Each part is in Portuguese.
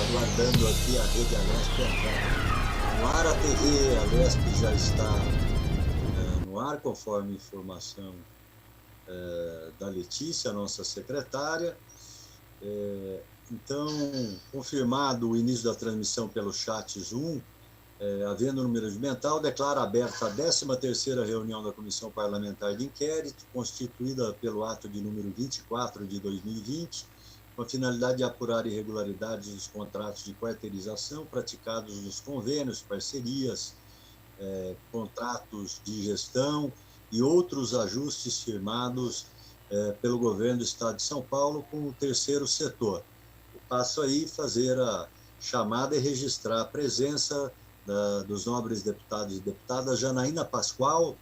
aguardando aqui a Rede Alesp entrar no ar. A TV Alesp já está no ar, conforme informação da Letícia, nossa secretária. Então, confirmado o início da transmissão pelo chat Zoom, havendo número de mental, declara aberta a 13ª reunião da Comissão Parlamentar de Inquérito, constituída pelo ato de número 24 de 2020, com a finalidade de apurar irregularidades dos contratos de quarteirização praticados nos convênios, parcerias, contratos de gestão e outros ajustes firmados pelo governo do Estado de São Paulo com o terceiro setor. Eu passo aí fazer a chamada e registrar a presença dos nobres deputados e deputadas. Janaína Pascoal.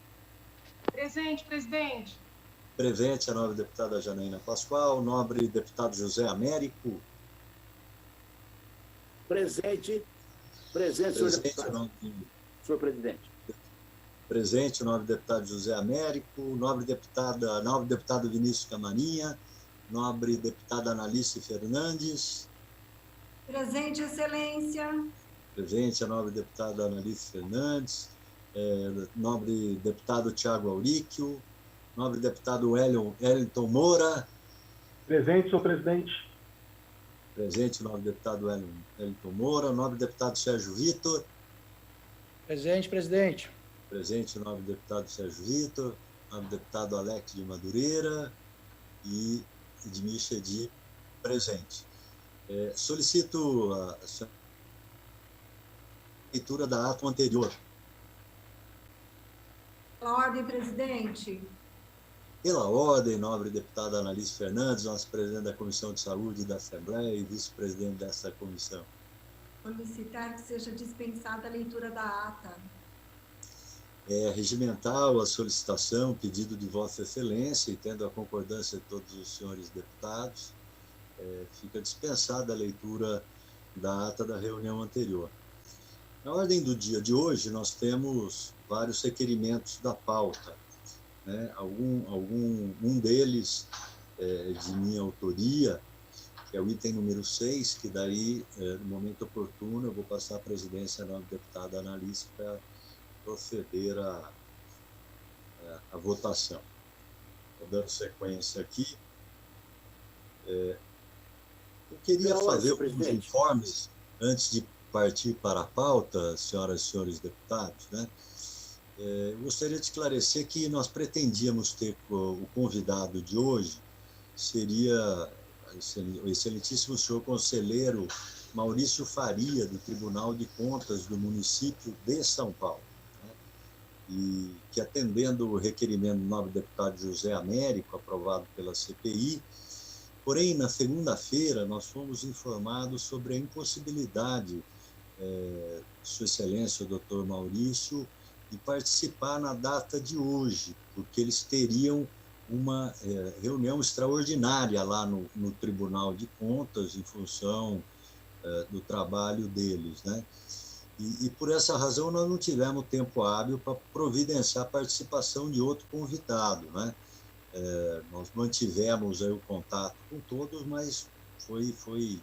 Presente, presidente. Presente a nobre deputada Janaína Pascoal. Nobre deputado José Américo. Presente. Presente, senhor deputado. Senhor presidente. Presente o nobre deputado José Américo, nobre deputado Vinícius Camarinha, nobre deputada Analice Fernandes. Presente, excelência. Presente a nobre deputada Analice Fernandes, nobre deputado Tiago Auríquio, nobre deputado Wellington Moura. Presente, senhor presidente. Presente o nobre deputado Wellington Moura, nobre deputado Sérgio Vitor. Presente, presidente. Presente o nobre deputado Sérgio Vitor, nobre deputado Alex de Madureira e Edmir Chedi, presente. Solicito a leitura da ato anterior. Pela ordem, presidente. Pela ordem, nobre deputada Analice Fernandes, nosso presidente da Comissão de Saúde da Assembleia e vice-presidente dessa comissão. Solicitar que seja dispensada a leitura da ata. Regimental a solicitação, pedido de Vossa Excelência, e tendo a concordância de todos os senhores deputados, fica dispensada a leitura da ata da reunião anterior. Na ordem do dia de hoje, nós temos vários requerimentos da pauta, né? Um deles de minha autoria, que é o item número 6, que daí, no momento oportuno, eu vou passar a presidência à nossa deputada Analice para proceder à votação. Estou dando sequência aqui. Eu queria fazer alguns informes antes de partir para a pauta, senhoras e senhores deputados, né? Eu gostaria de esclarecer que nós pretendíamos ter o convidado de hoje, seria o excelentíssimo senhor conselheiro Maurício Faria, do Tribunal de Contas do município de São Paulo, né? E que, atendendo o requerimento do nobre deputado José Américo, aprovado pela CPI, porém, na segunda-feira, nós fomos informados sobre a impossibilidade de Sua Excelência, o doutor Maurício, de participar na data de hoje, porque eles teriam uma reunião extraordinária lá no Tribunal de Contas, em função do trabalho deles, né? E por essa razão nós não tivemos tempo hábil para providenciar a participação de outro convidado, né? Nós mantivemos aí o contato com todos, mas foi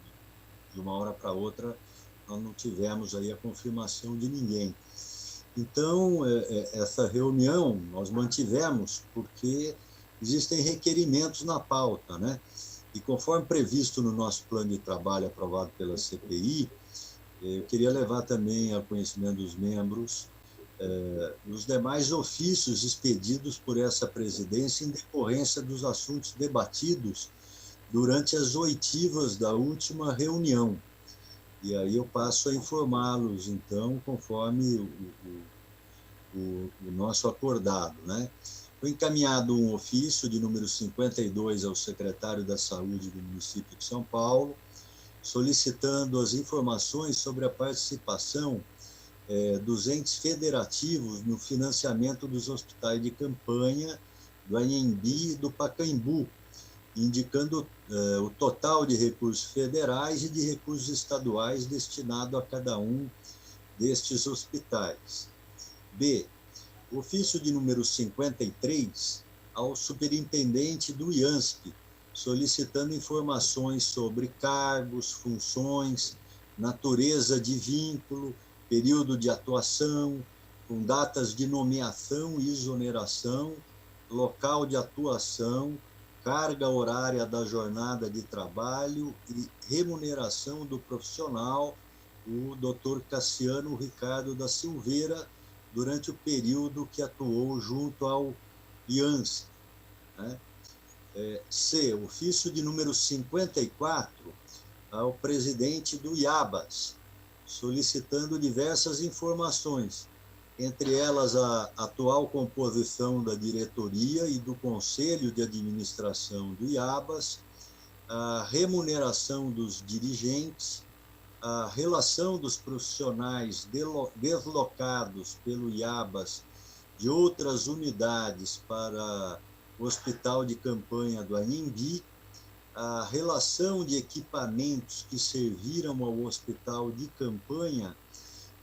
de uma hora para outra, nós não tivemos aí a confirmação de ninguém. Então, essa reunião nós mantivemos porque existem requerimentos na pauta, né? E conforme previsto no nosso plano de trabalho aprovado pela CPI, eu queria levar também ao conhecimento dos membros os demais ofícios expedidos por essa presidência em decorrência dos assuntos debatidos durante as oitivas da última reunião. E aí eu passo a informá-los, então, conforme o nosso acordado, né? Foi encaminhado um ofício de número 52 ao secretário da Saúde do município de São Paulo, solicitando as informações sobre a participação dos entes federativos no financiamento dos hospitais de campanha do Anhembi e do Pacaembu, indicando o total de recursos federais e de recursos estaduais destinado a cada um destes hospitais. B. Ofício de número 53 ao superintendente do IANSP, solicitando informações sobre cargos, funções natureza de vínculo, período de atuação, com datas de nomeação e exoneração, local de atuação, carga horária da jornada de trabalho e remuneração do profissional, o Dr. Cassiano Ricardo da Silveira, durante o período que atuou junto ao IANSE. Né? C, ofício de número 54, ao presidente do IABAS, solicitando diversas informações, entre elas a atual composição da diretoria e do conselho de administração do IABAS, a remuneração dos dirigentes, a relação dos profissionais deslocados pelo IABAS de outras unidades para o Hospital de Campanha do Anhembi, a relação de equipamentos que serviram ao Hospital de Campanha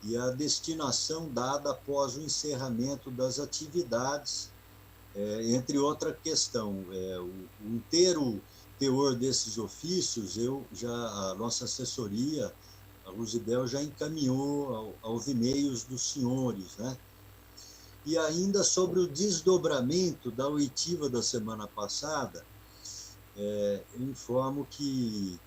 e a destinação dada após o encerramento das atividades, entre outra questão. O inteiro teor desses ofícios, a nossa assessoria, a Luzibel, já encaminhou aos e-mails dos senhores, né? E ainda sobre o desdobramento da oitiva da semana passada, eu informo que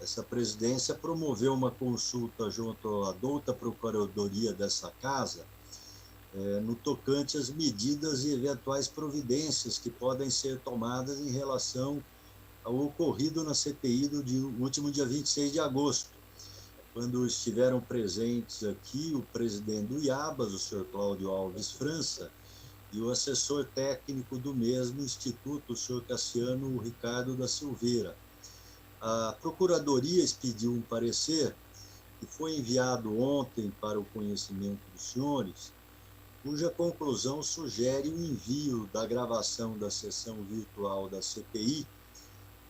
essa presidência promoveu uma consulta junto à douta procuradoria dessa casa, no tocante às medidas e eventuais providências que podem ser tomadas em relação ao ocorrido na CPI do último dia 26 de agosto, quando estiveram presentes aqui o presidente do IABAS, o senhor Cláudio Alves França, e o assessor técnico do mesmo instituto, o senhor Cassiano Ricardo da Silveira. A Procuradoria expediu um parecer que foi enviado ontem para o conhecimento dos senhores, cuja conclusão sugere o envio da gravação da sessão virtual da CPI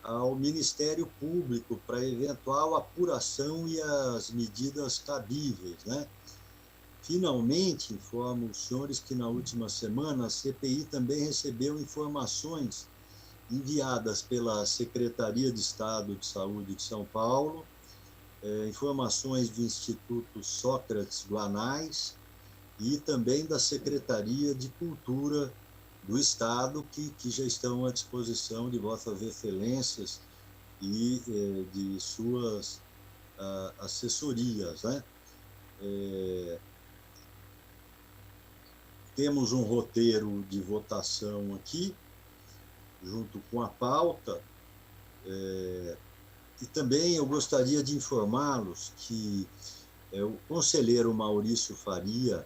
ao Ministério Público para eventual apuração e as medidas cabíveis, né? Finalmente, informo os senhores que na última semana a CPI também recebeu informações enviadas pela Secretaria de Estado de Saúde de São Paulo, informações do Instituto Sócrates Guanais e também da Secretaria de Cultura do Estado, que já estão à disposição de vossas excelências e de suas assessorias, né? Temos um roteiro de votação aqui, junto com a pauta, e também eu gostaria de informá-los que o conselheiro Maurício Faria,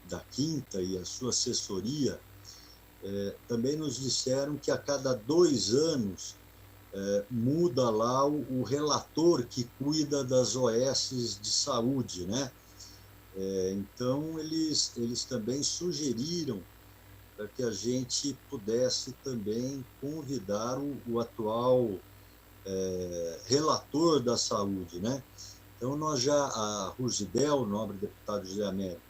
da Quinta, e a sua assessoria, também nos disseram que a cada 2 anos muda lá o relator que cuida das OS de saúde, né? Então, eles também sugeriram para que a gente pudesse também convidar o atual relator da saúde, né? Então, a Ruzibel, nobre deputado José Américo,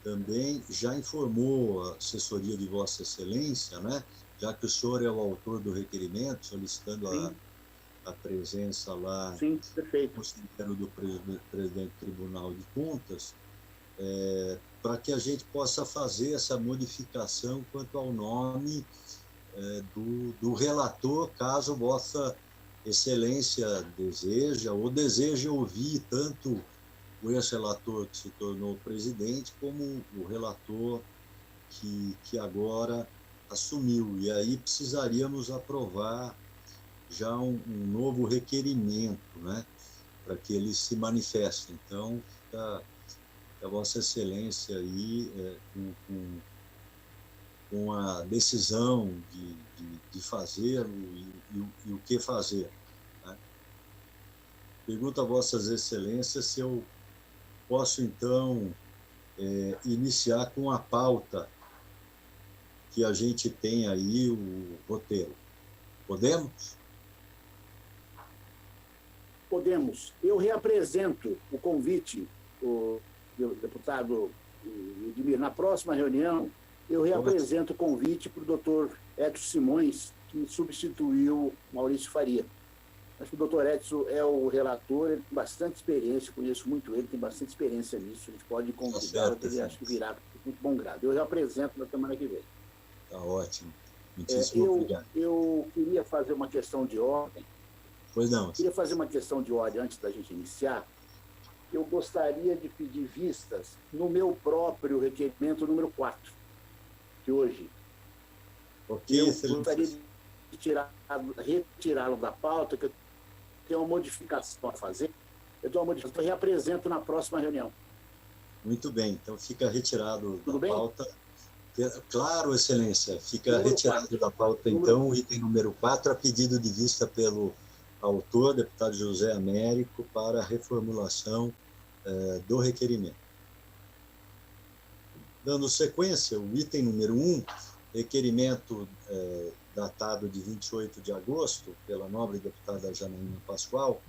também já informou a assessoria de Vossa Excelência, né? Já que o senhor é o autor do requerimento, solicitando a presença lá. Sim, perfeito. Conselheiro do presidente do Tribunal de Contas, para que a gente possa fazer essa modificação quanto ao nome do relator, caso Vossa Excelência deseja ouvir tanto o ex-relator que se tornou presidente, como o relator que agora assumiu. E aí precisaríamos aprovar já um novo requerimento, né, para que eles se manifestem. Então, fica a Vossa Excelência aí com a decisão de fazê-lo e o que fazer. Né? Pergunto a Vossas Excelências se eu posso, então, iniciar com a pauta que a gente tem aí, o roteiro. Podemos? Podemos. Eu reapresento o convite, o deputado Edmir. Na próxima reunião, eu reapresento o convite para o doutor Edson Simões, que substituiu Maurício Faria. Acho que o doutor Edson é o relator, ele tem bastante experiência, conheço muito ele, tem bastante experiência nisso. A gente pode convidá-lo, que ele acho que virá com muito bom grado. Eu já apresento na semana que vem. Tá ótimo. Muitíssimo obrigado. Eu queria fazer uma questão de ordem. Pois não. Queria fazer uma questão de ordem antes da gente iniciar. Eu gostaria de pedir vistas no meu próprio requerimento número 4, de hoje. Ok, eu excelente. gostaria de retirá-lo da pauta, que eu tenho uma modificação a fazer. Eu dou uma modificação e reapresento na próxima reunião. Muito bem, então fica retirado Tudo da bem? pauta. Claro, excelência. Fica Número retirado 4. da pauta, então, o item número 4, a pedido de vista pelo autor, deputado José Américo, para a reformulação do requerimento. Dando sequência, o item número 1, requerimento datado de 28 de agosto, pela nobre deputada Janaína Pascoal,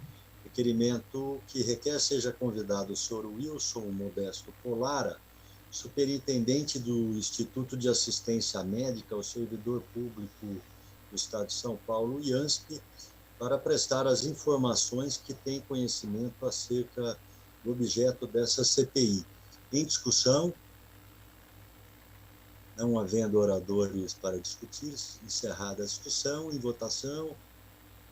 requerimento que requer seja convidado o senhor Wilson Modesto Polara, superintendente do Instituto de Assistência Médica ao Servidor Público do Estado de São Paulo, IANSP, para prestar as informações que tem conhecimento acerca do objeto dessa CPI. Em discussão, não havendo oradores para discutir, encerrada a discussão, em votação,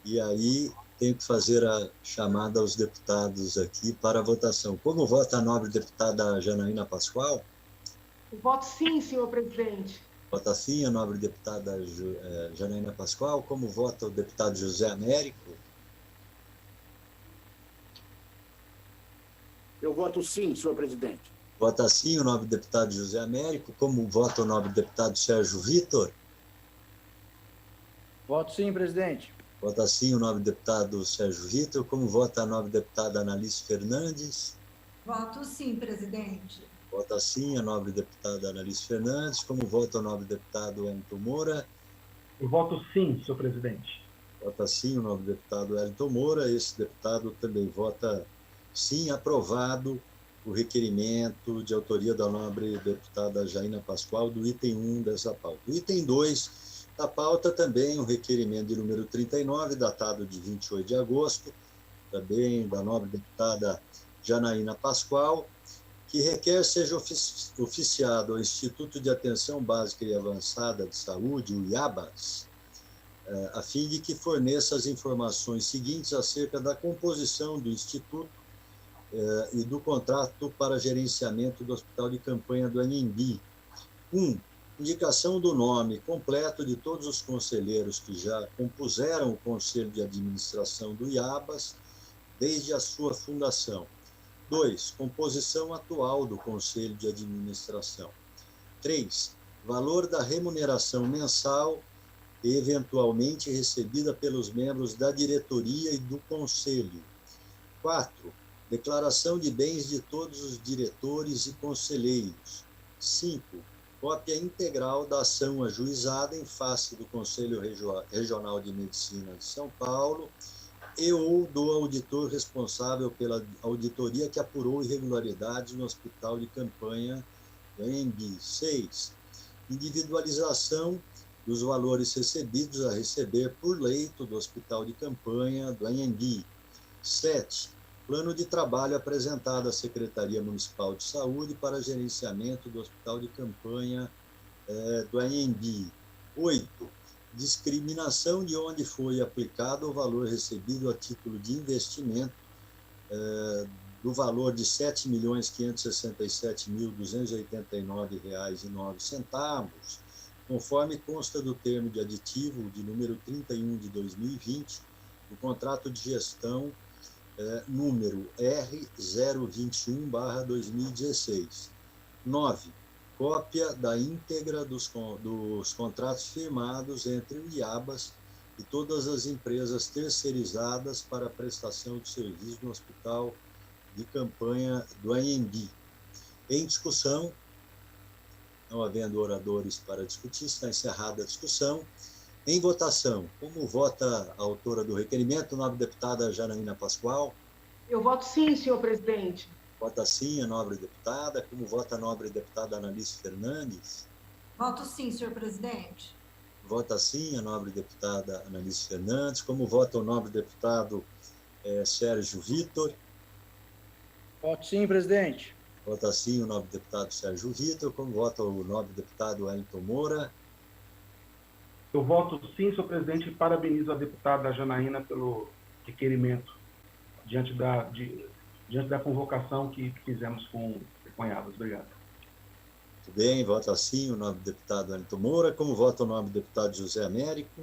e aí tenho que fazer a chamada aos deputados aqui para a votação. Como vota a nobre deputada Janaína Pascoal? Eu voto sim, senhor presidente. Vota sim a nobre deputada Janaína Pascoal. Como vota o deputado José Américo? Eu voto sim, senhor presidente. Vota sim o nobre deputado José Américo. Como vota o nobre deputado Sérgio Vitor? Voto sim, presidente. Vota sim o nobre deputado Sérgio Vitor. Como vota a nobre deputada Analice Fernandes? Voto sim, presidente. Vota sim a nobre deputada Analice Fernandes. Como vota o nobre deputado Wellington Moura? Eu voto sim, senhor presidente. Vota sim o nobre deputado Wellington Moura. Esse deputado também vota sim, aprovado o requerimento de autoria da nobre deputada Janaína Pascoal do item 1 dessa pauta. O item 2 da pauta também o requerimento de número 39, datado de 28 de agosto, também da nobre deputada Janaína Pascoal, que requer seja oficiado ao Instituto de Atenção Básica e Avançada de Saúde, o IABAS, a fim de que forneça as informações seguintes acerca da composição do Instituto e do contrato para gerenciamento do Hospital de Campanha do Anhembi. 1. Indicação do nome completo de todos os conselheiros que já compuseram o Conselho de Administração do IABAS desde a sua fundação. 2. Composição atual do Conselho de Administração. 3. Valor da remuneração mensal e eventualmente recebida pelos membros da diretoria e do Conselho. 4. Declaração de bens de todos os diretores e conselheiros. 5. Cópia integral da ação ajuizada em face do Conselho Regional de Medicina de São Paulo e ou do auditor responsável pela auditoria que apurou irregularidades no Hospital de Campanha do Anhembi. 6. Individualização dos valores recebidos a receber por leito do Hospital de Campanha do Anhembi. 7. Plano de trabalho apresentado à Secretaria Municipal de Saúde para gerenciamento do Hospital de Campanha do Anhembi. 8. Discriminação de onde foi aplicado o valor recebido a título de investimento do valor de R$ 7.567.289,09, conforme consta do termo de aditivo de número 31 de 2020, do contrato de gestão número R021/2016. 9. Cópia da íntegra dos contratos firmados entre o IABAS e todas as empresas terceirizadas para a prestação de serviço no Hospital de Campanha do Anhembi. Em discussão, não havendo oradores para discutir, está encerrada a discussão. Em votação, como vota a autora do requerimento, nobre deputada Janaína Pascoal? Eu voto sim, senhor presidente. Vota sim a nobre deputada. Como vota a nobre deputada Analice Fernandes? Voto sim, senhor presidente. Vota sim a nobre deputada Analice Fernandes. Como vota o nobre deputado Sérgio Vitor? Voto sim, presidente. Vota sim o nobre deputado Sérgio Vitor. Como vota o nobre deputado Wellington Moura? Eu voto sim, senhor presidente, e parabenizo a deputada Janaína pelo requerimento diante da convocação que fizemos com Aves. Obrigado. Muito bem, vota sim o nobre deputado Wellington Moura. Como vota o nobre deputado José Américo?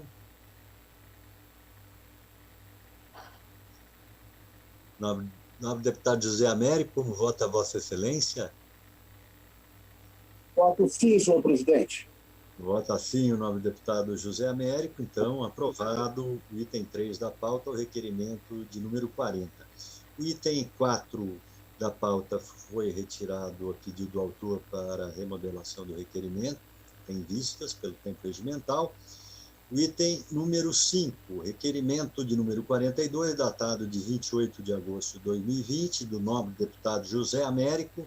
Nobre deputado José Américo, como vota Vossa Excelência? Voto sim, senhor presidente. Vota sim o nobre deputado José Américo. Então, aprovado o item 3 da pauta, o requerimento de número 40. O item 4 da pauta foi retirado a pedido do autor para a remodelação do requerimento, em vistas pelo tempo regimental. O item número 5, requerimento de número 42, datado de 28 de agosto de 2020, do nobre deputado José Américo,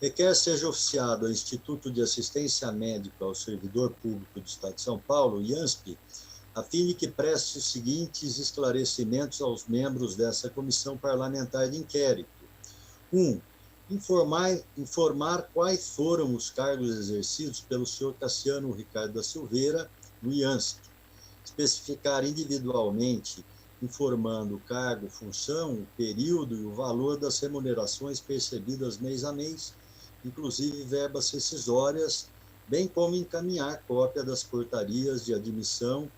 requer seja oficiado ao Instituto de Assistência Médica ao Servidor Público do Estado de São Paulo, IANSP, a fim de que preste os seguintes esclarecimentos aos membros dessa comissão parlamentar de inquérito. 1. Informar quais foram os cargos exercidos pelo senhor Cassiano Ricardo da Silveira no IANSP. Especificar individualmente, informando o cargo, função, o período e o valor das remunerações percebidas mês a mês, inclusive verbas rescisórias, bem como encaminhar cópia das portarias de admissão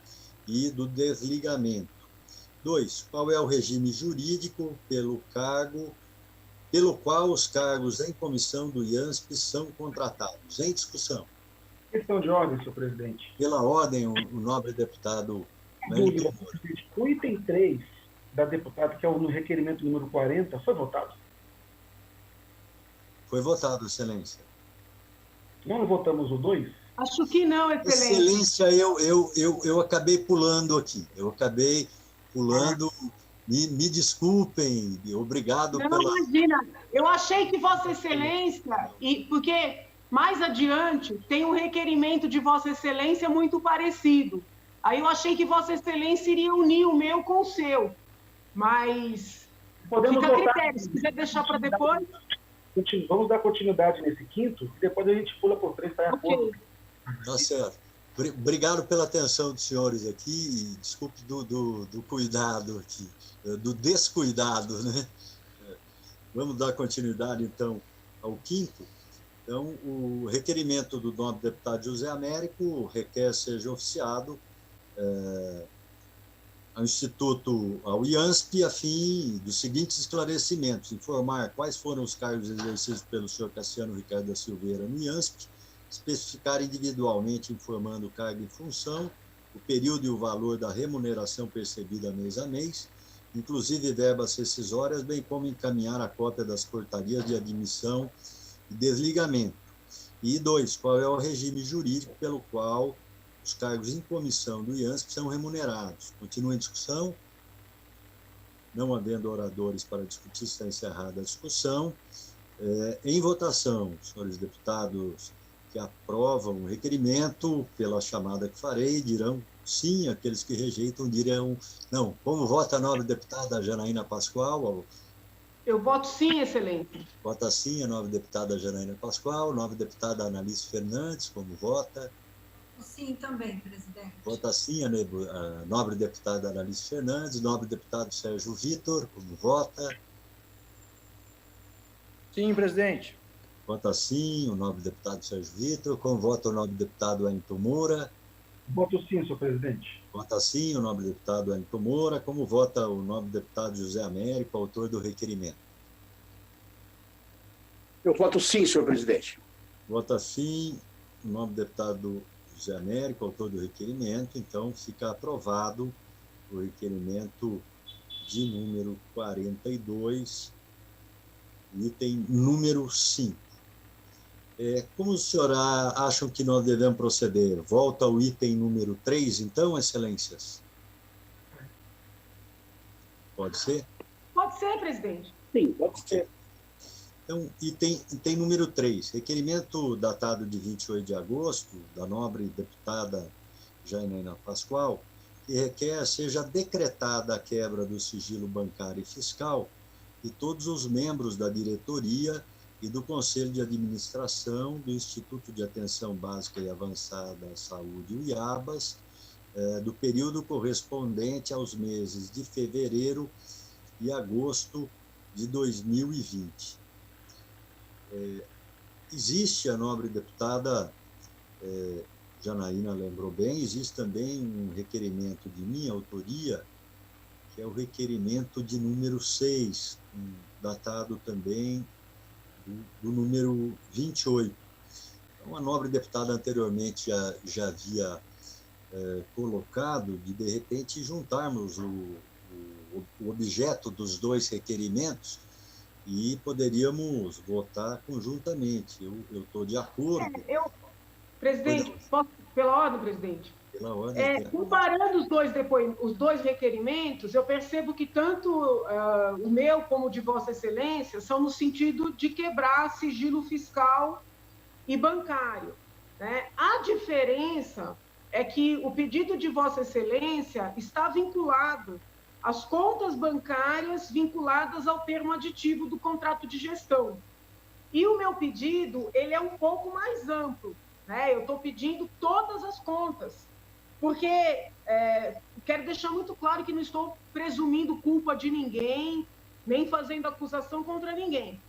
e do desligamento. 2. Qual é o regime jurídico pelo qual os cargos em comissão do IANSP são contratados? Em discussão. Questão de ordem, senhor presidente. Pela ordem, o nobre deputado Wellington Moura. O item 3 da deputada, que é o requerimento número 40, foi votado? Foi votado, Excelência. Não votamos o 2? Acho que não, Excelência. Excelência, eu acabei pulando aqui. Me desculpem, obrigado não, pela... Imagina, eu achei que Vossa Excelência, porque mais adiante tem um requerimento de Vossa Excelência muito parecido. Aí eu achei que Vossa Excelência iria unir o meu com o seu, mas podemos fica a votar. critério, se quiser deixar para depois. Vamos dar continuidade nesse quinto, e depois a gente pula por 3 para a Ok. Tá certo. Obrigado pela atenção dos senhores aqui, e desculpe do cuidado aqui, do descuidado, né? Vamos dar continuidade, então, ao quinto. Então, o requerimento do nobre deputado José Américo requer seja oficiado ao Instituto, ao IANSP, a fim dos seguintes esclarecimentos: informar quais foram os cargos exercidos pelo senhor Cassiano Ricardo da Silveira no IANSP, especificar individualmente, informando o cargo e função, o período e o valor da remuneração percebida mês a mês, inclusive verbas rescisórias, bem como encaminhar a cópia das portarias de admissão e desligamento. E 2, qual é o regime jurídico pelo qual os cargos em comissão do IANSP são remunerados. Continua em discussão. Não havendo oradores para discutir, está encerrada a discussão. Em votação, senhores deputados que aprovam o requerimento, pela chamada que farei, dirão sim, aqueles que rejeitam dirão não. Como vota a nobre deputada Janaína Pascoal? Eu voto sim, Excelência. Vota sim a nobre deputada Janaína Pascoal, nobre deputada Analice Fernandes, como vota? Sim, também, presidente. Vota sim a nobre deputada Analice Fernandes, nobre deputado Sérgio Vitor, como vota? Sim, presidente. Vota sim o nobre deputado Sérgio Vitor, como vota o nobre deputado Wellington Moura? Voto sim, senhor presidente. Vota sim o nobre deputado Wellington Moura, como vota o nobre deputado José Américo, autor do requerimento? Eu voto sim, senhor presidente. Vota sim o nobre deputado José Américo, autor do requerimento. Então, fica aprovado o requerimento de número 42, item número 5. Como os senhores acham que nós devemos proceder? Volta ao item número 3, então, excelências? Pode ser? Pode ser, presidente. Sim, pode ser. Então, item número 3, requerimento datado de 28 de agosto, da nobre deputada Janaína Pascoal, que requer seja decretada a quebra do sigilo bancário e fiscal e todos os membros da diretoria e do Conselho de Administração do Instituto de Atenção Básica e Avançada à Saúde, o IABAS, do período correspondente aos meses de fevereiro e agosto de 2020. Existe, a nobre deputada Janaína lembrou bem, existe também um requerimento de minha autoria, que é o requerimento de número 6, datado também do número 28. Então, a nobre deputada anteriormente já havia colocado de repente, juntarmos o objeto dos dois requerimentos e poderíamos votar conjuntamente. Eu estou de acordo. Presidente, posso, pela ordem, presidente? Pela ordem. Comparando os dois requerimentos, eu percebo que tanto o meu como o de Vossa Excelência são no sentido de quebrar sigilo fiscal e bancário, né? A diferença é que o pedido de Vossa Excelência está vinculado às contas bancárias vinculadas ao termo aditivo do contrato de gestão. E o meu pedido, ele é um pouco mais amplo, né? Eu estou pedindo todas as contas, porque quero deixar muito claro que não estou presumindo culpa de ninguém, nem fazendo acusação contra ninguém.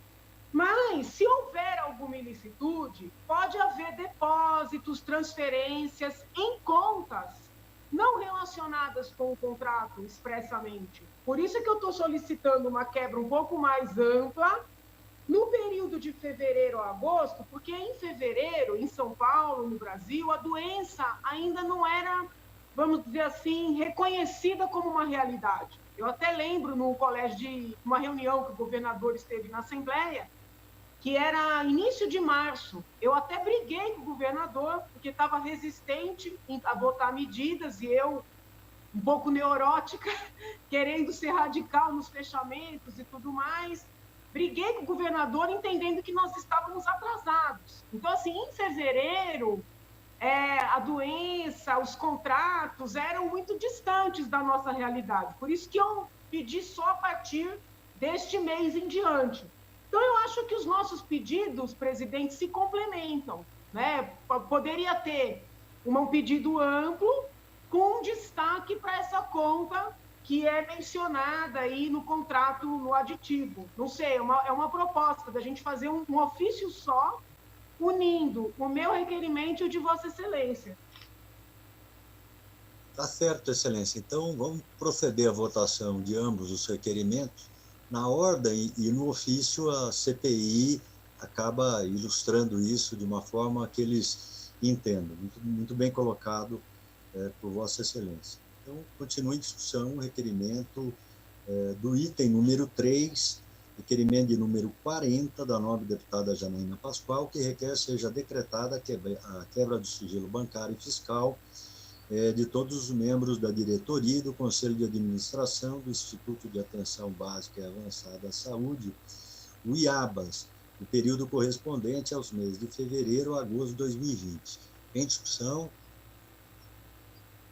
Mas, se houver alguma ilicitude, pode haver depósitos, transferências em contas não relacionadas com o contrato expressamente. Por isso é que eu estou solicitando uma quebra um pouco mais ampla no período de fevereiro a agosto, porque em fevereiro, em São Paulo, no Brasil, a doença ainda não era, vamos dizer assim, reconhecida como uma realidade. Eu até lembro, no colégio de uma reunião que o governador esteve na Assembleia, que era início de março. Eu até briguei com o governador, porque estava resistente a botar medidas, e eu, um pouco neurótica, querendo ser radical nos fechamentos e tudo mais. Briguei com o governador, entendendo que nós estávamos atrasados. Então, assim, em fevereiro, a doença, os contratos eram muito distantes da nossa realidade. Por isso que eu pedi só a partir deste mês em diante. Então, eu acho que os nossos pedidos, presidente, se complementam, né? Poderia ter um pedido amplo com um destaque para essa conta que é mencionada aí no contrato, no aditivo. Não sei, é uma proposta da gente fazer um ofício só, unindo o meu requerimento e o de Vossa Excelência. Tá certo, Excelência. Então, vamos proceder à votação de ambos os requerimentos. Na ordem e no ofício, a CPI acaba ilustrando isso de uma forma que eles entendam. Muito bem colocado por Vossa Excelência. Então, continua em discussão o requerimento do item número 3, requerimento de número 40, da nobre deputada Janaína Pascoal, que requer seja decretada a quebra do sigilo bancário e fiscal de todos os membros da diretoria e do Conselho de Administração do Instituto de Atenção Básica e Avançada à Saúde, o IABAS, no período correspondente aos meses de fevereiro a agosto de 2020. Em discussão,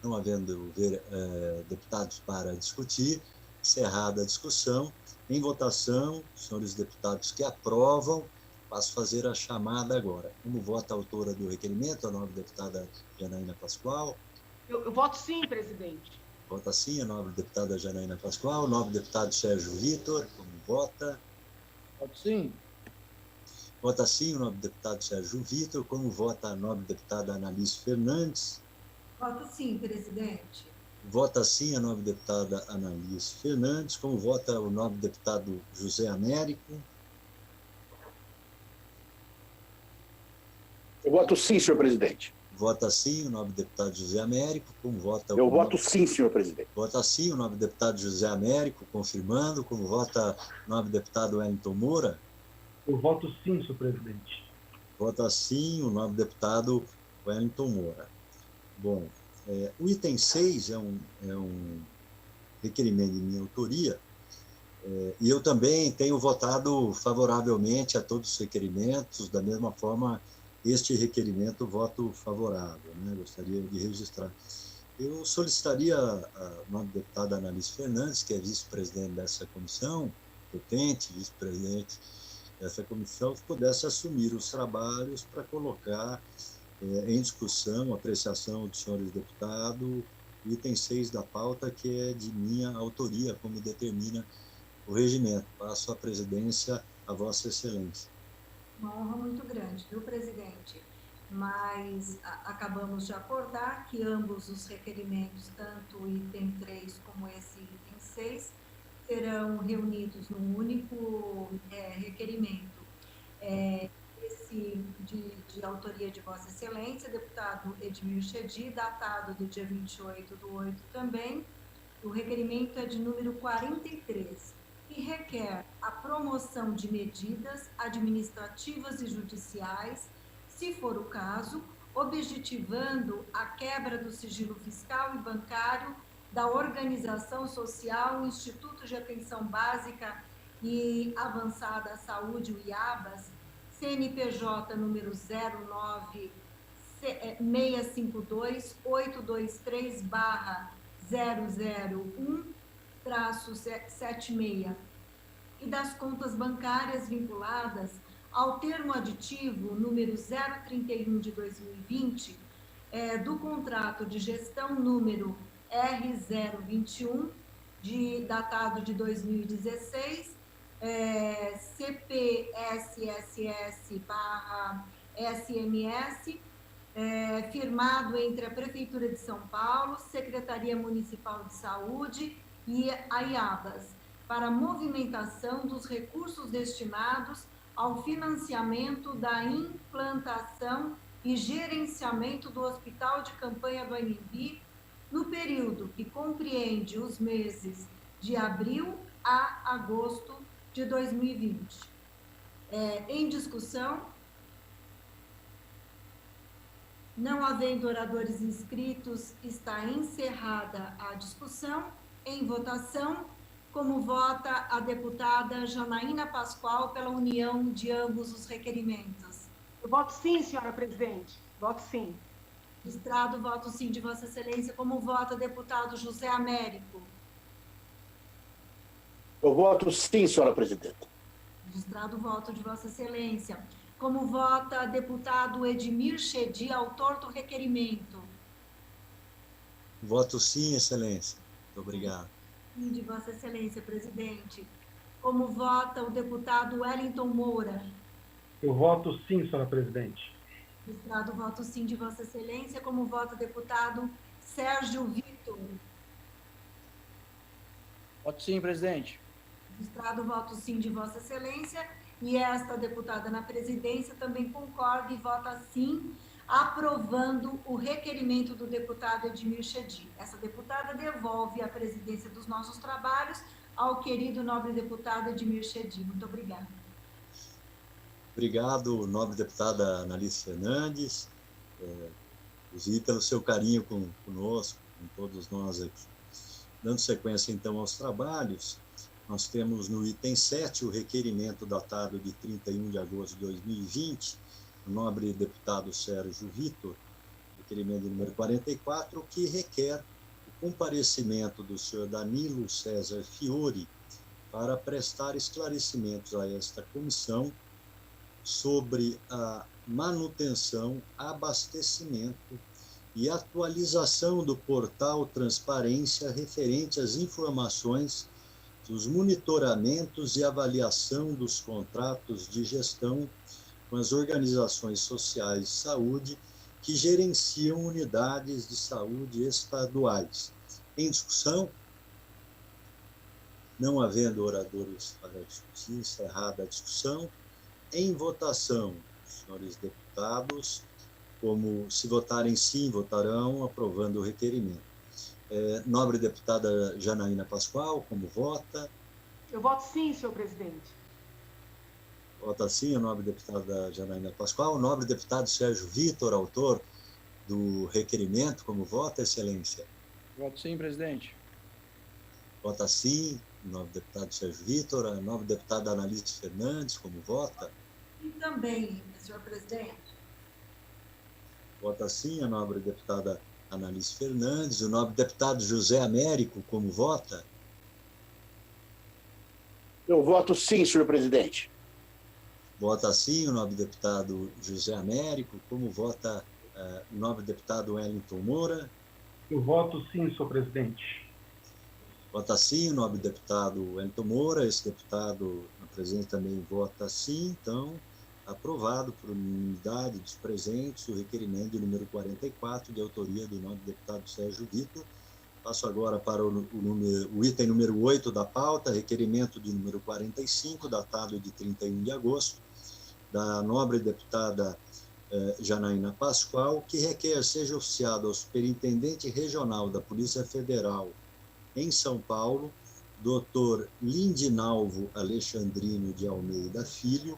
não havendo deputados para discutir, encerrada a discussão, em votação, senhores deputados que aprovam, passo a fazer a chamada agora. Como vota a autora do requerimento, a nobre deputada Janaína Pascoal? Eu voto sim, presidente. Vota sim a nobre deputada Janaína Pascoal, o nobre deputado Sérgio Vitor, como vota? Voto sim. Vota sim o nobre deputado Sérgio Vitor, como vota a nobre deputada Analice Fernandes? Voto sim, presidente. Vota sim a nobre deputada Analice Fernandes, como vota o nobre deputado José Américo? Eu voto sim, senhor presidente. Vota sim o nobre deputado José Américo, como vota... Eu voto sim, senhor presidente. Vota sim o nobre deputado José Américo, confirmando, como vota o nobre deputado Wellington Moura? Eu voto sim, senhor presidente. Vota sim o nobre deputado Wellington Moura. Bom, o item 6 é um requerimento de minha autoria, e eu também tenho votado favoravelmente a todos os requerimentos, da mesma forma este requerimento voto favorável, né? Gostaria de registrar. Eu solicitaria a nobre deputada Analice Fernandes, que é vice-presidente dessa comissão, potente vice-presidente dessa comissão, que pudesse assumir os trabalhos para colocar em discussão, apreciação dos senhores deputados, o item 6 da pauta, que é de minha autoria, como determina o regimento. Passo a presidência a Vossa Excelência. Uma honra muito grande, viu, presidente? Mas acabamos de acordar que ambos os requerimentos, tanto o item 3 como esse item 6, serão reunidos num único requerimento. Esse de autoria de Vossa Excelência, deputado Edmir Chedid, datado do dia 28/8 também. O requerimento é de número 43 e requer a promoção de medidas administrativas e judiciais, se for o caso, objetivando a quebra do sigilo fiscal e bancário da Organização Social Instituto de Atenção Básica e Avançada à Saúde, o IABAS, CNPJ número 09-652-823/001-76 e das contas bancárias vinculadas ao termo aditivo número 031 de 2020 do contrato de gestão número R021, datado de 2016, CPSSS/SMS, firmado entre a Prefeitura de São Paulo, Secretaria Municipal de Saúde e a IABAS, para movimentação dos recursos destinados ao financiamento da implantação e gerenciamento do Hospital de Campanha do Anhembi, no período que compreende os meses de abril a agosto de 2020. Em discussão, não havendo oradores inscritos, está encerrada a discussão. Em votação, como vota a deputada Janaína Pascoal pela união de ambos os requerimentos? Eu voto sim, senhora presidente. Voto sim. Registrado, voto sim de Vossa Excelência. Como vota deputado José Américo? Eu voto sim, senhora presidenta. Registrado o voto de Vossa Excelência. Como vota deputado Edmir Chedid, autor do requerimento? Voto sim, Excelência. Muito obrigado. Sim, de Vossa Excelência, presidente. Como vota o deputado Wellington Moura? Eu voto sim, senhora presidente. Registrado o voto sim de Vossa Excelência. Como vota o deputado Sérgio Vitor? Voto sim, presidente. Registrado o voto sim de Vossa Excelência, e esta deputada na presidência também concorda e vota sim, aprovando o requerimento do deputado Edmir Chedid. Essa deputada devolve a presidência dos nossos trabalhos ao querido nobre deputado Edmir Chedid. Muito obrigada. Obrigado, nobre deputada Analice Fernandes, inclusive pelo seu carinho conosco, com todos nós aqui. Dando sequência, então, aos trabalhos, nós temos no item 7 o requerimento datado de 31 de agosto de 2020, do nobre deputado Sérgio Vitor, requerimento número 44, que requer o comparecimento do senhor Danilo César Fiore para prestar esclarecimentos a esta comissão sobre a manutenção, abastecimento e atualização do portal Transparência referente às informações dos monitoramentos e avaliação dos contratos de gestão com as organizações sociais de saúde que gerenciam unidades de saúde estaduais. Em discussão, não havendo oradores para discutir, encerrada a discussão. Em votação, senhores deputados, como se votarem sim, votarão aprovando o requerimento. Nobre deputada Janaína Pascoal, como vota? Eu voto sim, senhor presidente. Vota sim a nobre deputada Janaína Pascoal. O nobre deputado Sérgio Vitor, autor do requerimento, como vota, Excelência? Voto sim, presidente. Vota sim, o nobre deputado Sérgio Vitor. A nobre deputada Analice Fernandes, como vota? E também, senhor presidente. Vota sim a nobre deputada Analice Fernandes. O nobre deputado José Américo, como vota? Eu voto sim, senhor presidente. Vota sim o nobre deputado José Américo. Como vota o nobre deputado Wellington Moura? Eu voto sim, senhor presidente. Vota sim o nobre deputado Wellington Moura. Esse deputado, na presença, também vota sim. Então, aprovado por unanimidade dos presentes o requerimento de número 44, de autoria do nobre deputado Sérgio Vitor. Passo agora para o item número 8 da pauta, requerimento de número 45, datado de 31 de agosto, da nobre deputada Janaína Pascoal, que requer seja oficiado ao Superintendente Regional da Polícia Federal em São Paulo, Dr. Lindinalvo Alexandrino de Almeida Filho,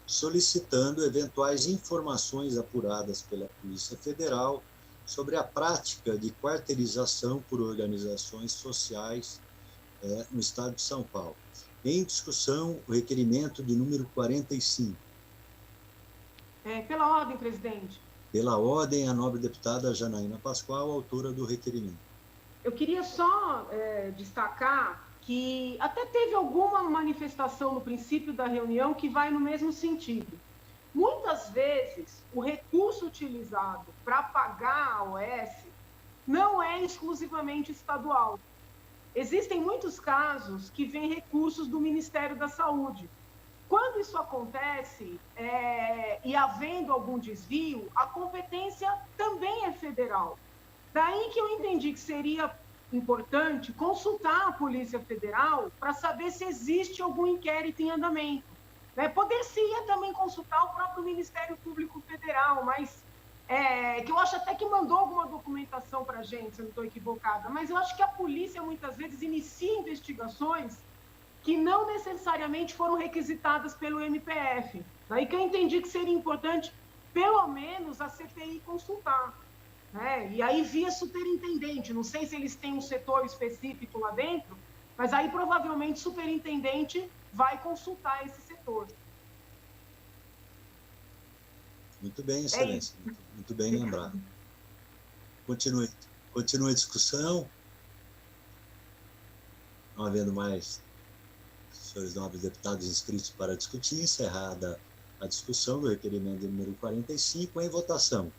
solicitando eventuais informações apuradas pela Polícia Federal sobre a prática de quarteirização por organizações sociais no estado de São Paulo. Em discussão, o requerimento de número 45. Pela ordem, presidente. Pela ordem, a nobre deputada Janaína Pascoal, autora do requerimento. Eu queria só destacar que até teve alguma manifestação no princípio da reunião que vai no mesmo sentido. Muitas vezes, o recurso utilizado para pagar a OS não é exclusivamente estadual. Existem muitos casos que vêm recursos do Ministério da Saúde. Quando isso acontece, e havendo algum desvio, a competência também é federal. Daí que eu entendi que seria importante consultar a Polícia Federal para saber se existe algum inquérito em andamento. Poder-se-ia também consultar o próprio Ministério Público Federal, mas que eu acho até que mandou alguma documentação para a gente, se eu não estou equivocada, mas eu acho que a polícia muitas vezes inicia investigações que não necessariamente foram requisitadas pelo MPF. Daí que eu entendi que seria importante, pelo menos, a CPI consultar. E aí via superintendente, não sei se eles têm um setor específico lá dentro, mas aí provavelmente o superintendente vai consultar esse setor. Muito bem, excelência. Muito bem lembrado. Continue a discussão. Não havendo mais senhores nobres deputados inscritos para discutir, encerrada a discussão do requerimento de número 45, em votação.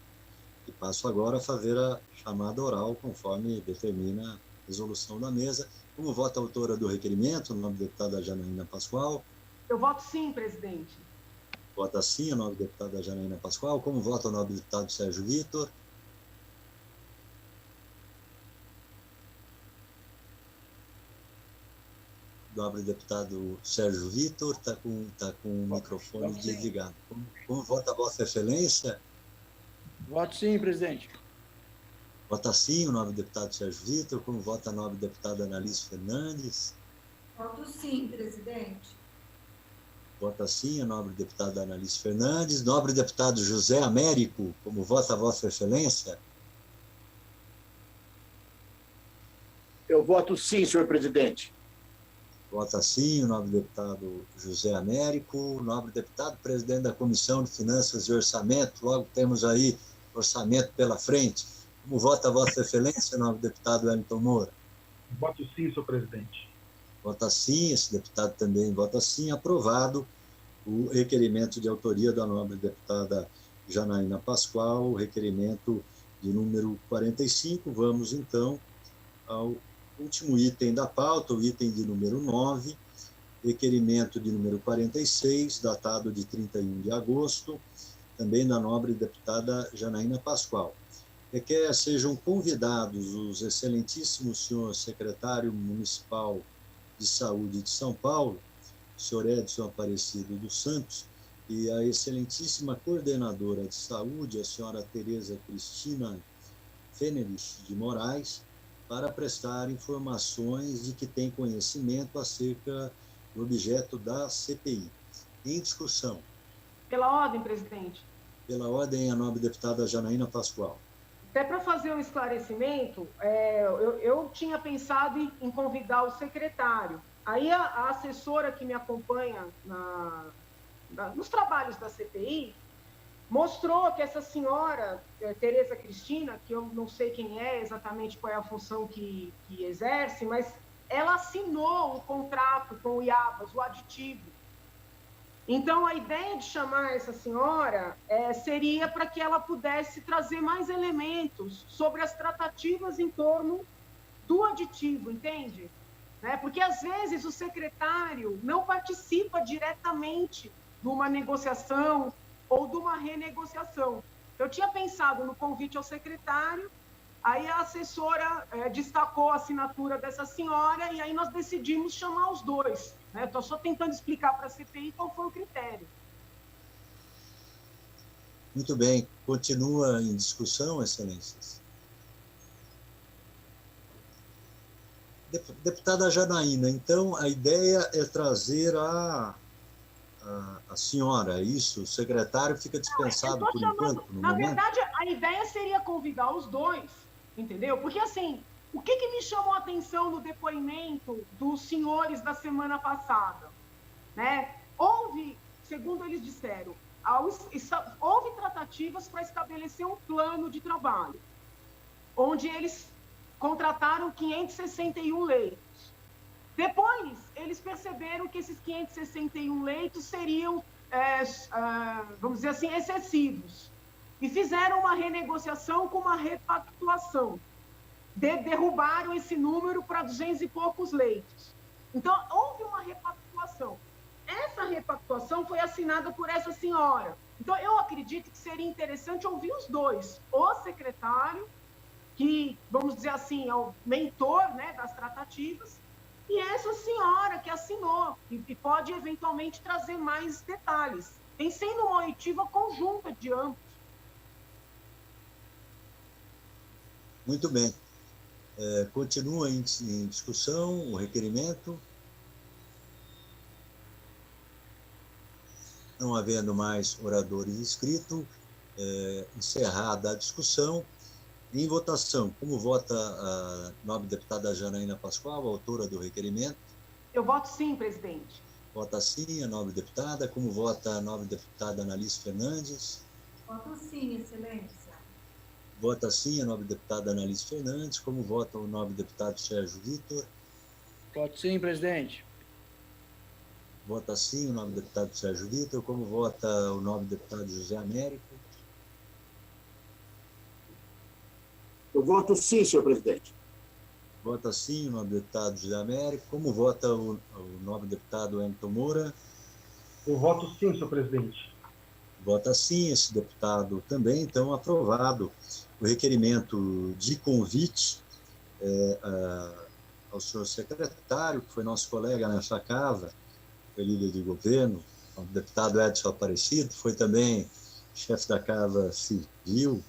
E passo agora a fazer a chamada oral, conforme determina a resolução da mesa. Como vota a autora do requerimento, o nome da deputada Janaína Pascoal? Eu voto sim, presidente. Vota sim a nobre deputada Janaína Pascoal. Como vota o nobre deputado Sérgio Vitor? O nobre deputado Sérgio Vitor está com o microfone desligado. Como vota a Vossa Excelência? Voto sim, presidente. Vota sim o nobre deputado Sérgio Vitor. Como vota a nobre deputada Analice Fernandes? Voto sim, presidente. Vota sim a nobre deputada Analice Fernandes. Nobre deputado José Américo, como vota a Vossa Excelência? Eu voto sim, senhor presidente. Vota sim o nobre deputado José Américo. Nobre deputado presidente da Comissão de Finanças e Orçamento, logo temos aí orçamento pela frente. Como vota a Vossa Excelência, nobre deputado Wellington Moura? Voto sim, senhor presidente. Vota sim, esse deputado também vota sim. Aprovado o requerimento de autoria da nobre deputada Janaína Pascoal, o requerimento de número 45. Vamos, então, ao último item da pauta, o item de número 9, requerimento de número 46, datado de 31 de agosto, também da nobre deputada Janaína Pascoal. Requer sejam convidados os excelentíssimos senhor secretário municipal de Saúde de São Paulo, o senhor Edson Aparecido dos Santos, e a excelentíssima coordenadora de saúde, a senhora Tereza Cristina Fenerich de Moraes, para prestar informações de que tem conhecimento acerca do objeto da CPI. Em discussão. Pela ordem, presidente. Pela ordem, a nobre deputada Janaína Pascoal. Até para fazer um esclarecimento, eu tinha pensado em convidar o secretário. Aí a assessora que me acompanha nos trabalhos da CPI mostrou que essa senhora, Tereza Cristina, que eu não sei quem é exatamente, qual é a função que exerce, mas ela assinou o contrato com o IABAS, o aditivo. Então, a ideia de chamar essa senhora seria para que ela pudesse trazer mais elementos sobre as tratativas em torno do aditivo, entende? Porque, às vezes, o secretário não participa diretamente de uma negociação ou de uma renegociação. Eu tinha pensado no convite ao secretário, aí a assessora destacou a assinatura dessa senhora e aí nós decidimos chamar os dois. Estou só tentando explicar para a CPI qual foi o critério. Muito bem. Continua em discussão, excelências. Deputada Janaína, então a ideia é trazer a senhora, isso? O secretário fica dispensado por enquanto? Na verdade, a ideia seria convidar os dois, entendeu? Porque, assim, o que me chamou a atenção no depoimento dos senhores da semana passada? Houve, segundo eles disseram, houve tratativas para estabelecer um plano de trabalho, onde eles contrataram 561 leitos. Depois, eles perceberam que esses 561 leitos seriam, vamos dizer assim, excessivos. E fizeram uma renegociação com uma repactuação. Derrubaram esse número para 200 e poucos leitos. Então, houve uma repactuação. Essa repactuação foi assinada por essa senhora. Então, eu acredito que seria interessante ouvir os dois. O secretário, que, vamos dizer assim, é o mentor, das tratativas, e essa senhora que assinou, e pode eventualmente trazer mais detalhes. Pensei numa oitiva conjunta de ambos. Muito bem. Continua em discussão o requerimento. Não havendo mais oradores inscritos, encerrada a discussão. Em votação, como vota a nobre deputada Janaína Pascoal, autora do requerimento? Eu voto sim, presidente. Vota sim a nobre deputada. Como vota a nobre deputada Analice Fernandes? Voto sim, excelência. Vota sim a nobre deputada Analice Fernandes. Como vota o nobre deputado Sérgio Vitor? Voto sim, presidente. Vota sim o nobre deputado Sérgio Vitor. Como vota o nobre deputado José Américo? Eu voto sim, senhor presidente. Vota sim o nobre deputado José Américo. Como vota o nobre deputado Hamilton Moura? Eu voto sim, senhor presidente. Vota sim esse deputado também. Então, aprovado o requerimento de convite ao senhor secretário, que foi nosso colega nessa casa, foi líder de governo, o deputado Edson Aparecido, foi também chefe da Casa Civil,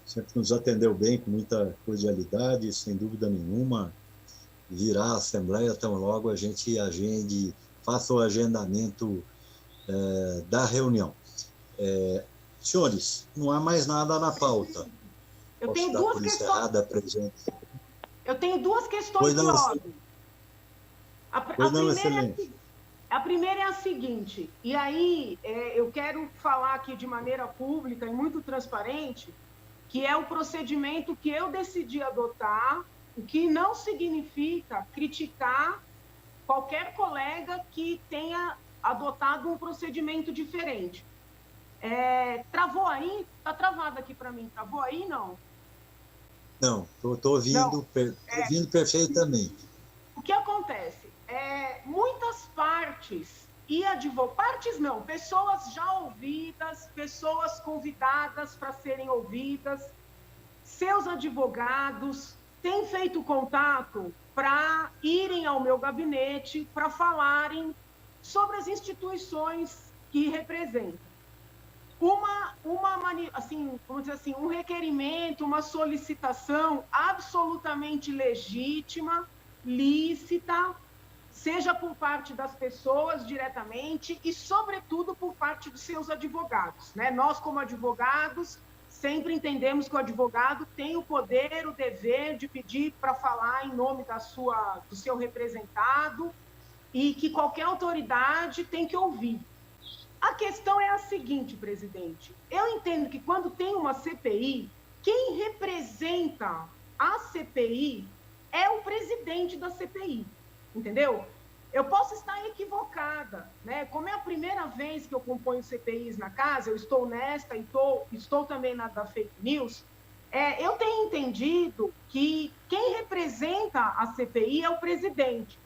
sempre nos atendeu bem, com muita cordialidade, sem dúvida nenhuma, virá à Assembleia tão logo a gente faça o agendamento da reunião. Senhores, não há mais nada na pauta. Eu tenho duas questões. Eu tenho duas questões de ordem. A primeira é a seguinte, e aí eu quero falar aqui de maneira pública e muito transparente, que é o procedimento que eu decidi adotar, o que não significa criticar qualquer colega que tenha adotado um procedimento diferente. Travou aí? Está travado aqui para mim. Travou aí, não? Não, estou ouvindo perfeitamente. O que acontece? Muitas partes e partes não, pessoas já ouvidas, pessoas convidadas para serem ouvidas, seus advogados têm feito contato para irem ao meu gabinete para falarem sobre as instituições que representam. Vamos dizer assim, um requerimento, uma solicitação absolutamente legítima, lícita, seja por parte das pessoas diretamente e, sobretudo, por parte dos seus advogados. Nós, como advogados, sempre entendemos que o advogado tem o poder, o dever de pedir para falar em nome do seu representado e que qualquer autoridade tem que ouvir. A questão é a seguinte, presidente. Eu entendo que quando tem uma CPI, quem representa a CPI é o presidente da CPI, entendeu? Eu posso estar equivocada, né? Como é a primeira vez que eu componho CPIs na casa, eu estou nesta e estou também na da fake news, eu tenho entendido que quem representa a CPI é o presidente.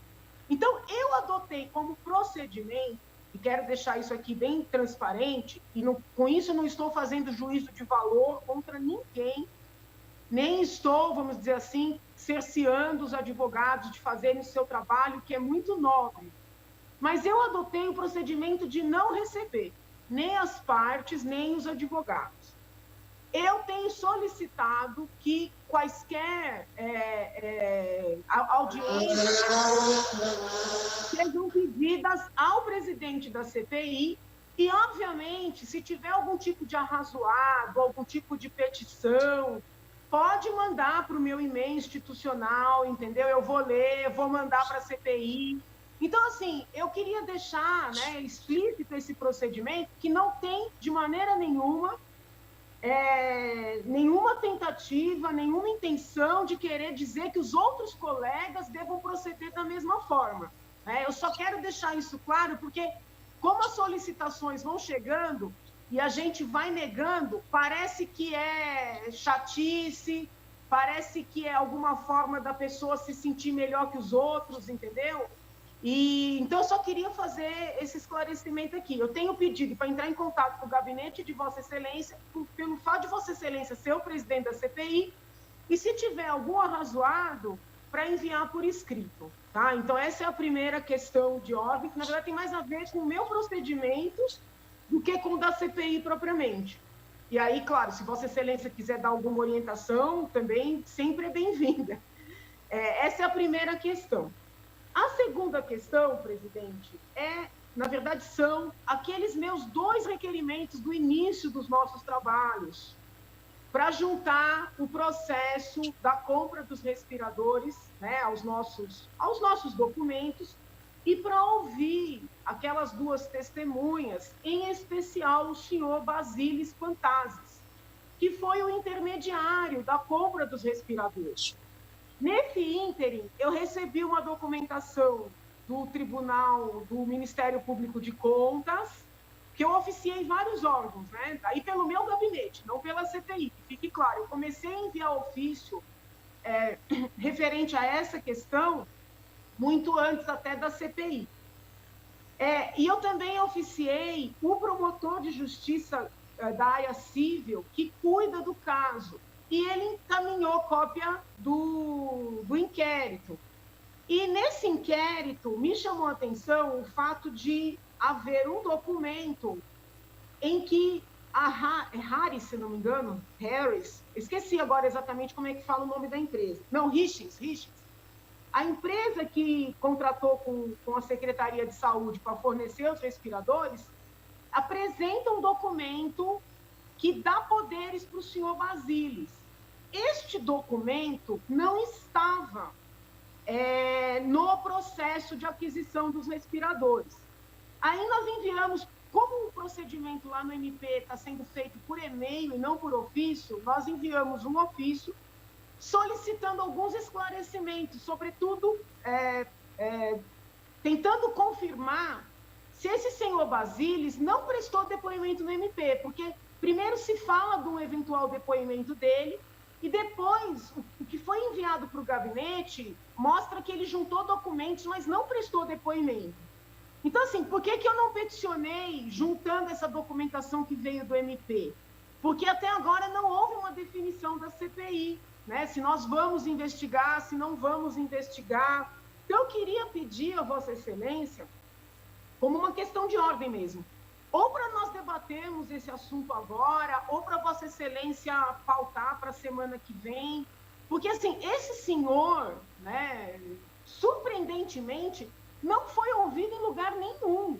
Então, eu adotei como procedimento, e quero deixar isso aqui bem transparente, e com isso não estou fazendo juízo de valor contra ninguém, nem estou, vamos dizer assim, cerceando os advogados de fazerem o seu trabalho, que é muito nobre. Mas eu adotei o procedimento de não receber nem as partes, nem os advogados. Eu tenho solicitado que quaisquer audiências sejam pedidas ao presidente da CPI e, obviamente, se tiver algum tipo de arrazoado, algum tipo de petição, pode mandar para o meu e-mail institucional, entendeu? Eu vou ler, vou mandar para a CPI. Então, assim, eu queria deixar, né, explícito esse procedimento, que não tem, de maneira nenhuma, nenhuma tentativa, nenhuma intenção de querer dizer que os outros colegas devam proceder da mesma forma. Né? Eu só quero deixar isso claro, porque como as solicitações vão chegando e a gente vai negando, parece que é chatice, parece que é alguma forma da pessoa se sentir melhor que os outros, entendeu? Então, eu só queria fazer esse esclarecimento aqui. Eu tenho pedido para entrar em contato com o gabinete de Vossa Excelência, pelo fato de Vossa Excelência ser o presidente da CPI, e se tiver algum arrazoado, para enviar por escrito. Tá? Então, essa é a primeira questão de ordem, que na verdade tem mais a ver com o meu procedimento do que com o da CPI propriamente. E aí, claro, se Vossa Excelência quiser dar alguma orientação, também sempre é bem-vinda. Essa é a primeira questão. A segunda questão, presidente, na verdade, são aqueles meus 2 requerimentos do início dos nossos trabalhos, para juntar o processo da compra dos respiradores, né, aos nossos documentos, e para ouvir aquelas 2 testemunhas, em especial o senhor Basílis Pantazis, que foi o intermediário da compra dos respiradores. Nesse ínterim, eu recebi uma documentação do Tribunal, do Ministério Público de Contas, que eu oficiei vários órgãos, né? Aí pelo meu gabinete, não pela CPI, que fique claro. Eu comecei a enviar ofício referente a essa questão muito antes até da CPI. E eu também oficiei o promotor de justiça da área civil que cuida do caso. E ele encaminhou cópia do inquérito. E nesse inquérito me chamou a atenção o fato de haver um documento em que a Harris, se não me engano, Harris, esqueci agora exatamente como é que fala o nome da empresa. Não, Richens. A empresa que contratou com a Secretaria de Saúde para fornecer os respiradores apresenta um documento que dá poderes para o senhor Basílis. Este documento não estava no processo de aquisição dos respiradores. Aí nós enviamos, como o procedimento lá no MP está sendo feito por e-mail e não por ofício, nós enviamos um ofício solicitando alguns esclarecimentos, sobretudo tentando confirmar se esse senhor Basílis não prestou depoimento no MP, porque primeiro se fala de um eventual depoimento dele, e depois, o que foi enviado para o gabinete mostra que ele juntou documentos, mas não prestou depoimento. Então, assim, por que eu não peticionei juntando essa documentação que veio do MP? Porque até agora não houve uma definição da CPI, né? Se nós vamos investigar, se não vamos investigar. Então, eu queria pedir a Vossa Excelência, como uma questão de ordem mesmo, ou para nós debatermos esse assunto agora, ou para Vossa Excelência pautar para a semana que vem, porque, assim, esse senhor, né, surpreendentemente, não foi ouvido em lugar nenhum.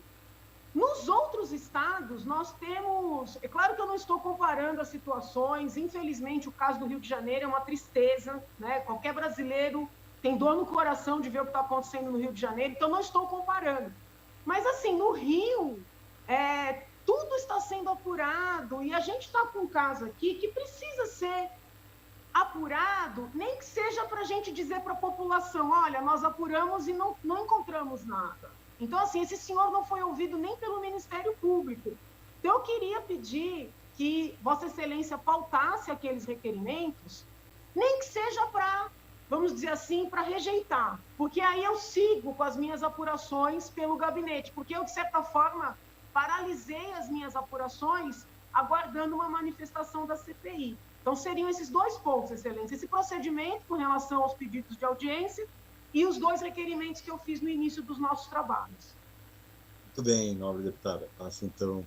Nos outros estados, nós temos... É claro que eu não estou comparando as situações, infelizmente, o caso do Rio de Janeiro é uma tristeza, né? Qualquer brasileiro tem dor no coração de ver o que está acontecendo no Rio de Janeiro, então não estou comparando. Mas, assim, no Rio... tudo está sendo apurado e a gente está com um caso aqui que precisa ser apurado, nem que seja para a gente dizer para a população, olha, nós apuramos e não encontramos nada. Então, assim, esse senhor não foi ouvido nem pelo Ministério Público. Então, eu queria pedir que Vossa Excelência pautasse aqueles requerimentos, nem que seja para, vamos dizer assim, para rejeitar, porque aí eu sigo com as minhas apurações pelo gabinete, porque eu, de certa forma, paralisei as minhas apurações aguardando uma manifestação da CPI. Então, seriam esses dois pontos, Excelência, esse procedimento com relação aos pedidos de audiência e os dois requerimentos que eu fiz no início dos nossos trabalhos. Muito bem, nobre deputada. Passo, então,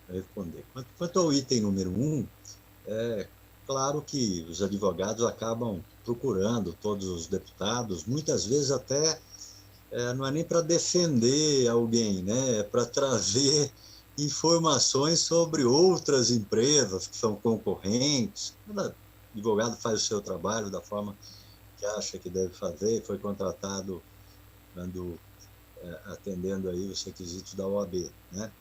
a responder. Quanto ao item número 1, é claro que os advogados acabam procurando todos os deputados, muitas vezes até não é nem para defender alguém, né? É para trazer informações sobre outras empresas que são concorrentes. Cada advogado faz o seu trabalho da forma que acha que deve fazer, foi contratado atendendo aí os requisitos da OAB, né?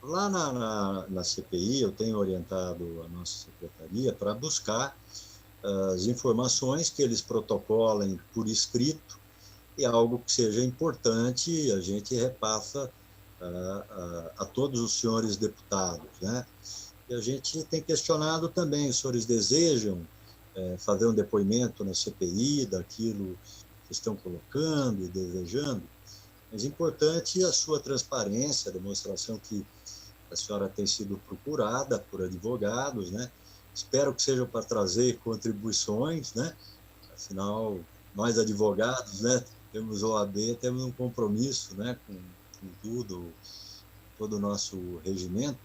Lá na CPI, eu tenho orientado a nossa secretaria para buscar as informações que eles protocolem por escrito e algo que seja importante, a gente repassa a todos os senhores deputados, né? E a gente tem questionado também, os senhores desejam fazer um depoimento na CPI daquilo que estão colocando e desejando, mas importante a sua transparência, a demonstração que a senhora tem sido procurada por advogados, né? Espero que seja para trazer contribuições, né? Afinal, nós advogados, né, temos OAB, temos um compromisso, né, com todo o nosso regimento,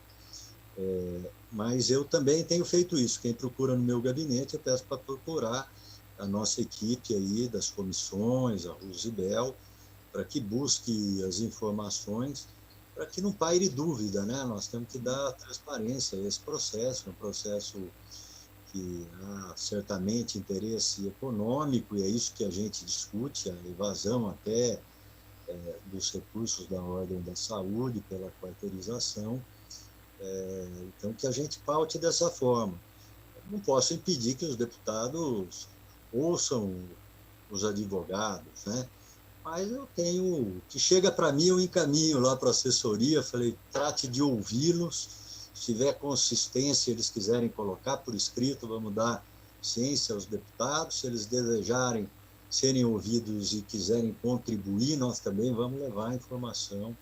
mas eu também tenho feito isso. Quem procura no meu gabinete, eu peço para procurar a nossa equipe aí das comissões, a Rusibel, para que busque as informações, para que não paire dúvida, né? Nós temos que dar transparência a esse processo, um processo que há certamente interesse econômico, e é isso que a gente discute, a evasão até dos recursos da ordem da saúde pela quarteirização, então que a gente paute dessa forma. Não posso impedir que os deputados ouçam os advogados, né? Mas eu tenho, que chega para mim, eu encaminho lá para a assessoria, falei, trate de ouvi-los, se tiver consistência, eles quiserem colocar por escrito, vamos dar ciência aos deputados, se eles desejarem serem ouvidos e quiserem contribuir, nós também vamos levar a informação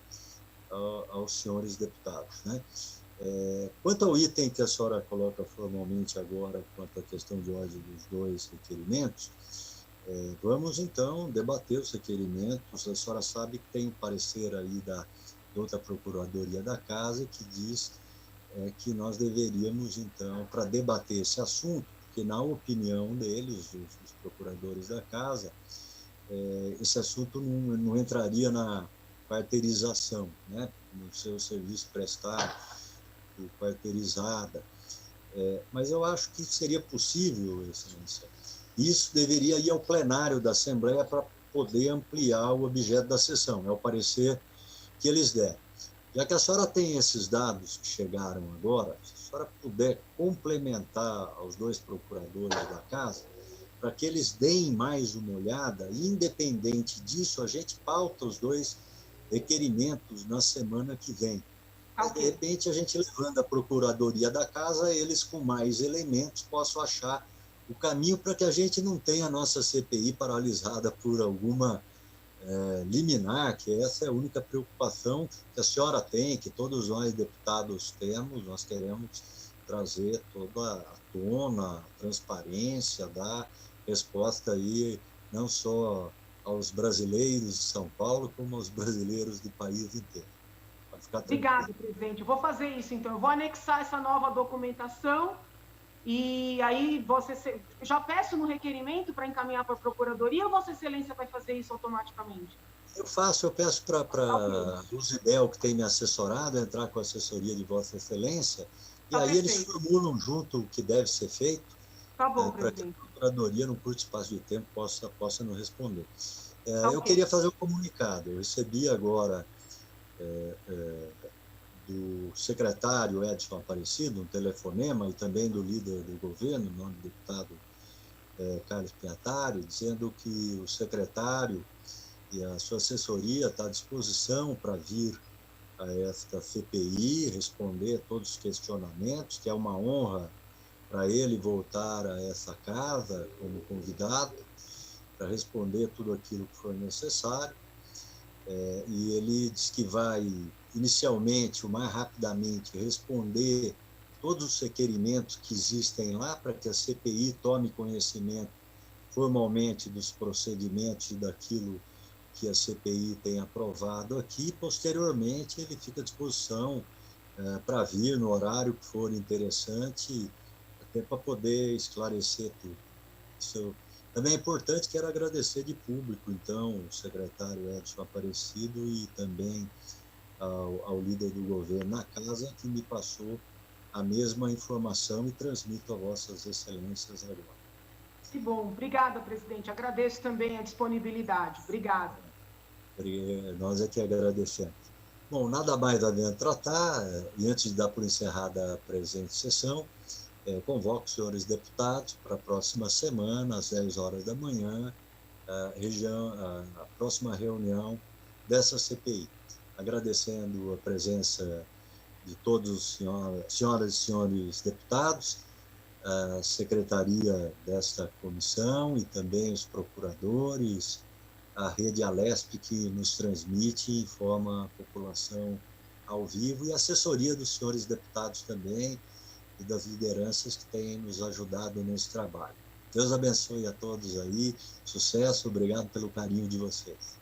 aos senhores deputados, né? Quanto ao item que a senhora coloca formalmente agora, quanto à questão de ordem dos dois requerimentos, vamos, então, debater os requerimentos. A senhora sabe que tem um parecer aí da outra Procuradoria da Casa que diz que nós deveríamos, então, para debater esse assunto, porque, na opinião deles, os procuradores da Casa, esse assunto não entraria na quarteirização, né? No seu serviço prestado, quarteirizada. Mas eu acho que seria possível, Excelência. Isso deveria ir ao plenário da Assembleia para poder ampliar o objeto da sessão, é o parecer que eles deram. Já que a senhora tem esses dados que chegaram agora, se a senhora puder complementar aos dois procuradores da Casa, para que eles deem mais uma olhada, e, independente disso, a gente pauta os dois requerimentos na semana que vem. Mas, de repente, a gente levando a Procuradoria da Casa, eles com mais elementos possam achar o caminho para que a gente não tenha a nossa CPI paralisada por alguma liminar, que essa é a única preocupação que a senhora tem, que todos nós deputados temos. Nós queremos trazer toda a tona, a transparência, dar resposta aí não só aos brasileiros de São Paulo, como aos brasileiros do país inteiro. Obrigada, presidente. Eu vou fazer isso, então. Eu vou anexar essa nova documentação e aí você já peço no requerimento para encaminhar para a Procuradoria ou Vossa Excelência vai fazer isso automaticamente? Eu peço para a Rusibel, que tem me assessorado, entrar com a assessoria de Vossa Excelência, e aí eles formulam junto o que deve ser feito, para que a Procuradoria, num curto espaço de tempo, possa nos responder. Eu queria fazer um comunicado. Eu recebi agora do secretário Edson Aparecido, um telefonema, e também do líder do governo, o nome do deputado Carlos Piatari, dizendo que o secretário e a sua assessoria está à disposição para vir a esta CPI, responder todos os questionamentos, que é uma honra para ele voltar a essa casa como convidado, para responder tudo aquilo que for necessário. E ele diz que vai, inicialmente, o mais rapidamente, responder todos os requerimentos que existem lá para que a CPI tome conhecimento formalmente dos procedimentos e daquilo que a CPI tem aprovado aqui. Posteriormente, ele fica à disposição para vir no horário que for interessante, até para poder esclarecer tudo. Isso também é importante, quero agradecer de público, então, o secretário Edson Aparecido e também ao líder do governo na casa, que me passou a mesma informação e transmito a vossas excelências agora. Que bom. Obrigada, presidente. Agradeço também a disponibilidade. Obrigada. Nós é que agradecemos. Bom, nada mais havendo tratar, e antes de dar por encerrada a presente sessão, convoco os senhores deputados para a próxima semana, às 10 horas da manhã, a próxima reunião dessa CPI. Agradecendo a presença de todos os senhoras e senhores deputados, a secretaria desta comissão e também os procuradores, a rede Alesp, que nos transmite e informa a população ao vivo, e a assessoria dos senhores deputados também, e das lideranças que têm nos ajudado nesse trabalho. Deus abençoe a todos aí, sucesso, obrigado pelo carinho de vocês.